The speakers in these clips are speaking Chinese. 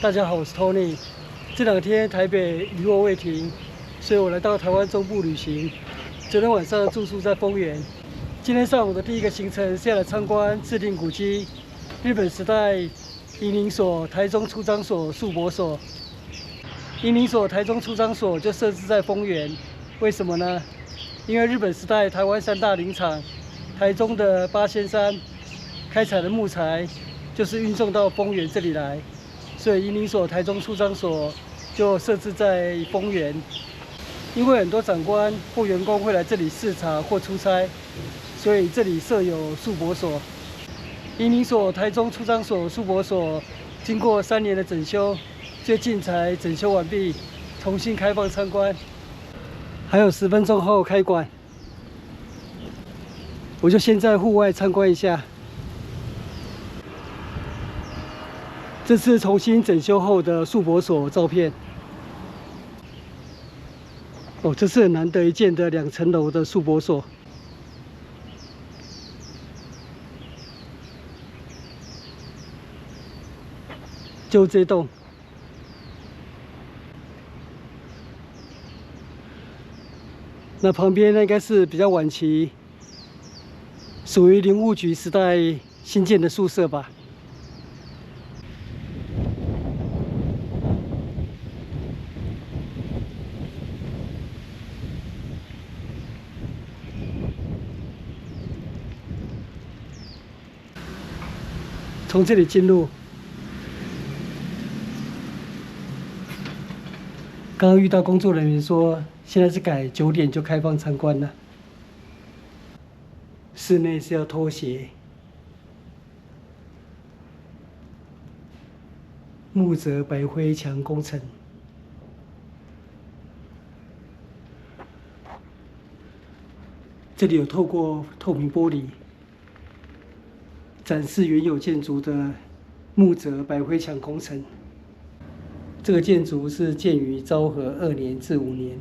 大家好，我是 Tony。这2天台北雨落未停，所以我来到台湾中部旅行。昨天晚上住宿在丰原。今天上午的第一个行程是要来参观制定古迹——日本时代移民所台中出张所宿泊所。移民所台中出张所就设置在丰原，为什么呢？因为日本时代台湾3大林场，台中的八仙山开采的木材就是运送到丰原这里来。 所以移民所台中出张所就设置在丰原，因为很多长官或员工会来这里视察或出差，所以这里设有宿泊所。移民所台中出张所宿泊所经过3年的整修，最近才整修完毕，重新开放参观。还有10分钟后开馆，我就先在户外参观一下。 这次重新整修后的宿泊所照片。哦，这是很难得一见的2层楼的宿泊所。就这栋。那旁边那应该是比较晚期，属于林务局时代新建的宿舍吧。 从这里进入，刚刚遇到工作人员说，现在是改9点就开放参观了。室内是要脱鞋。木泽白灰墙工程，这里有透过透明玻璃。 展示原有建筑的木泽白灰墙工程。这个建筑是建于昭和2年至5年，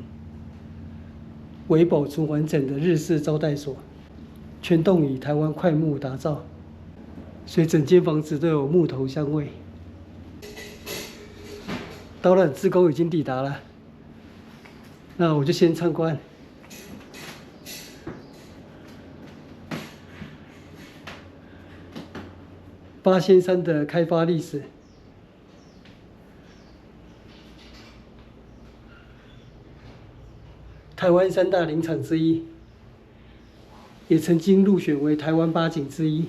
为保存完整的日式招待所，全栋以台湾块木打造，所以整间房子都有木头香味。导览志工已经抵达了，那我就先参观。 八仙山的开发历史，台湾3大林场之一，也曾经入选为台湾8景之一。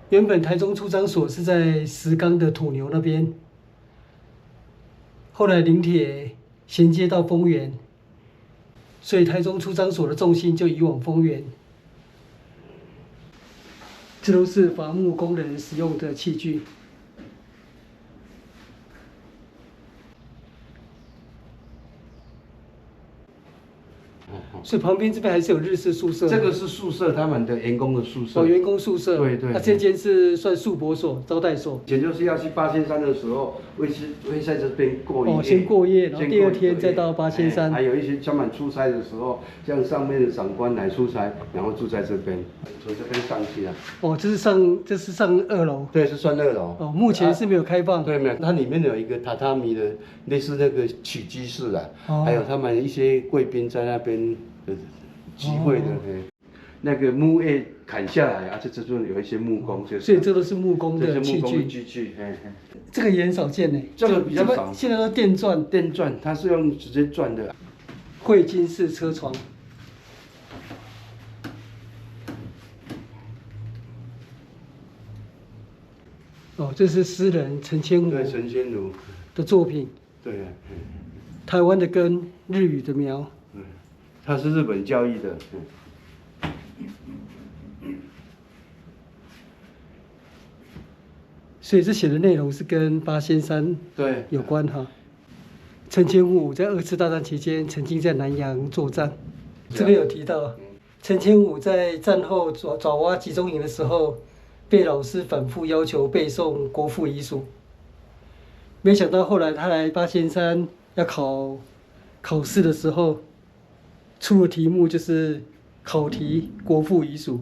原本台中出张所是在石冈的土牛那边，后来林铁衔接到丰原。 所以台中出张所的重心就移往丰原。这都是伐木工人使用的器具。所以旁边这边还是有日式宿舍。这个是宿舍，他们的员工的宿舍。哦，员工宿舍。对对。那这间是算宿泊所、招待所。以前就是要去八仙山的时候，会在这边过夜。哦，先过夜，然后第2天再到八仙山。还有一些他们出差的时候，像上面的长官来出差，然后住在这边，从这边上去啊。哦，这是上2楼。对，是算2楼。哦，目前是没有开放。对，没有。它里面有一个榻榻米的，类似那个起居室啊，还有他们一些贵宾在那边。 集会的，那个木叶砍下来啊，这边有一些木工，所以这都是木工的器具。这个也很少见呢，这个比较少。现在都电钻，它是用直接钻的。汇金式车床。哦，这是诗人陈千武的作品。对。台湾的根，日语的苗。 他是日本教育的，所以这写的内容是跟八仙山有关哈。陈千武在2次大战期间曾经在南洋作战，这边有提到，陈千武在战后爪哇集中营的时候，被老师反复要求背诵国父遗属，没想到后来他来八仙山要考试的时候。出的题目就是考题国父遗属，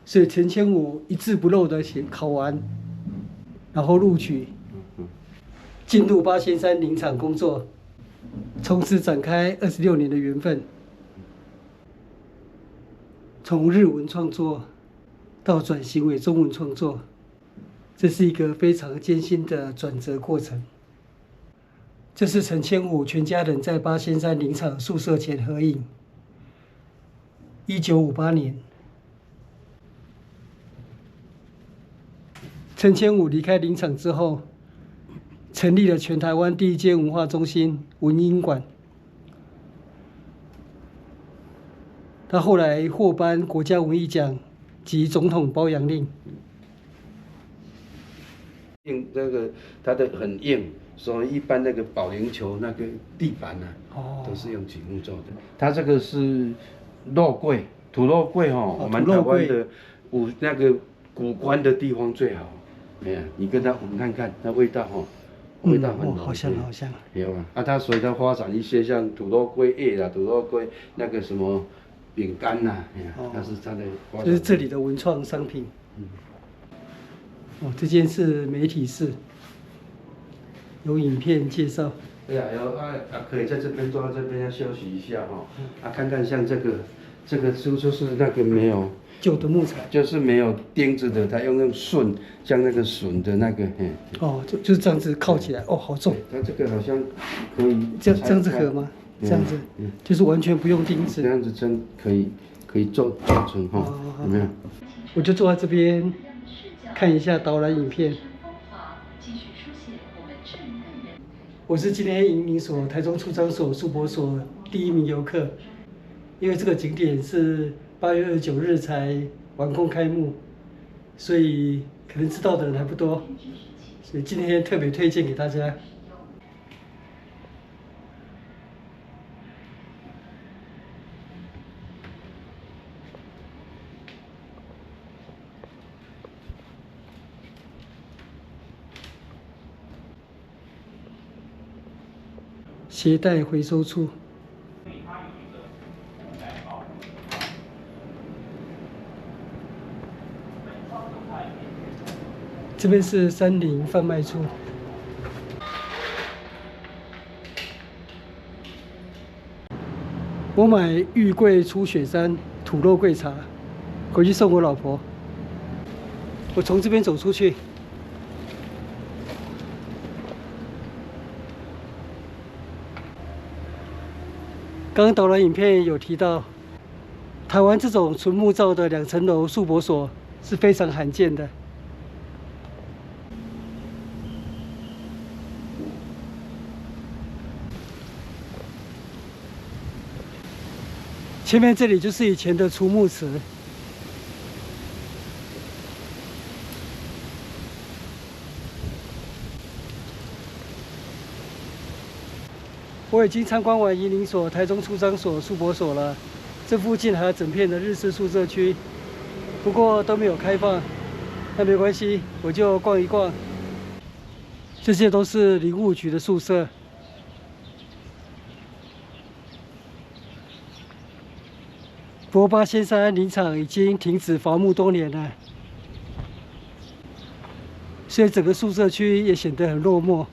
所以陈千武一字不漏的考完，然后录取，进入八仙山林场工作，从此展开26年的缘分。从日文创作到转型为中文创作，这是一个非常艰辛的转折过程。这是陈千武全家人在八仙山林场宿舍前合影。1958年，陈千武离开林场之后，成立了全台湾第一间文化中心文英馆。他后来获颁国家文艺奖及总统褒扬令。硬那个它的很硬，所以一般那个保龄球那个地板呢、都是用积木做的。它这个是肉桂，土肉桂哦，我们台湾的那个古关的地方最好。哎呀，你跟它闻看看，那味道味道很浓。好香好香。有啊，它所以它发展一些像土肉桂叶啦、土肉桂那个什么饼干呐，哎呀，那是它的发展。这是这里的文创商品。这间是媒体室，有影片介绍。对啊，可以在这边坐在这边要休息一下看看像这个就是那个没有旧的木材，就是没有钉子的，它用榫，像那个榫的那个，就是这样子靠起来，好重。它这个好像可以这样子合吗？这样子，就是完全不用钉子。这样子真可以做成有没有？我就坐在这边看一下导览影片。我是今天营林所台中出张所宿博所第1名游客，因为这个景点是8月29日才完工开幕，所以可能知道的人还不多，所以今天特别推荐给大家。鞋带回收处。这边是山林贩卖处。我买玉桂出雪山土肉桂茶，回去送我老婆。我从这边走出去。刚刚导览影片有提到，台湾这种纯木造的2层楼宿博所是非常罕见的。前面这里就是以前的储木池。我已经参观完营林所、台中出张所、宿博所了，这附近还有整片的日式宿舍区，不过都没有开放，那没关系，我就逛一逛。这些都是林务局的宿舍。不过仙山林场已经停止伐木多年了，所以整个宿舍区也显得很落寞。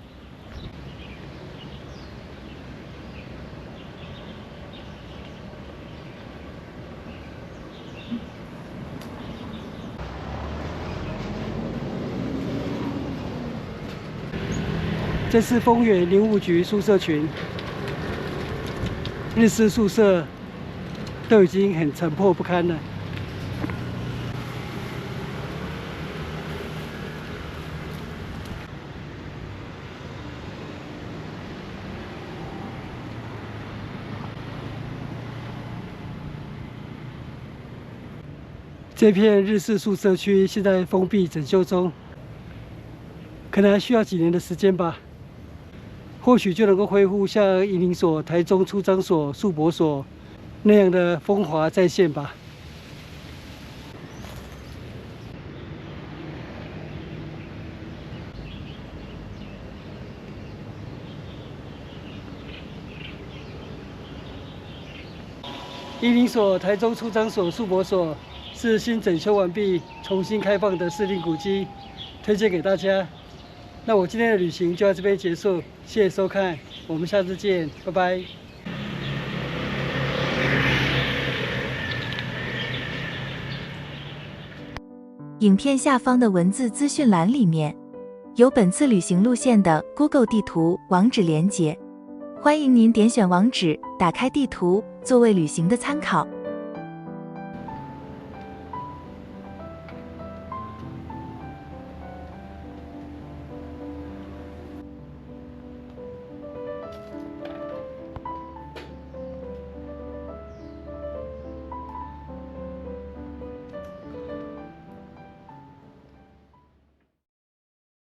这是丰原林务局宿舍群，日式宿舍都已经很残破不堪了。这片日式宿舍区现在封闭整修中，可能还需要几年的时间吧。或许就能够恢复像营林所、台中出张所、宿博所那样的风华再现吧。宜林所台中出张所树博所是新整修完毕、重新开放的市定古迹，推荐给大家。那我今天的旅行就到这边结束，谢谢收看，我们下次见，拜拜。影片下方的文字资讯栏里面有本次旅行路线的 Google 地图网址连结，欢迎您点选网址，打开地图作为旅行的参考。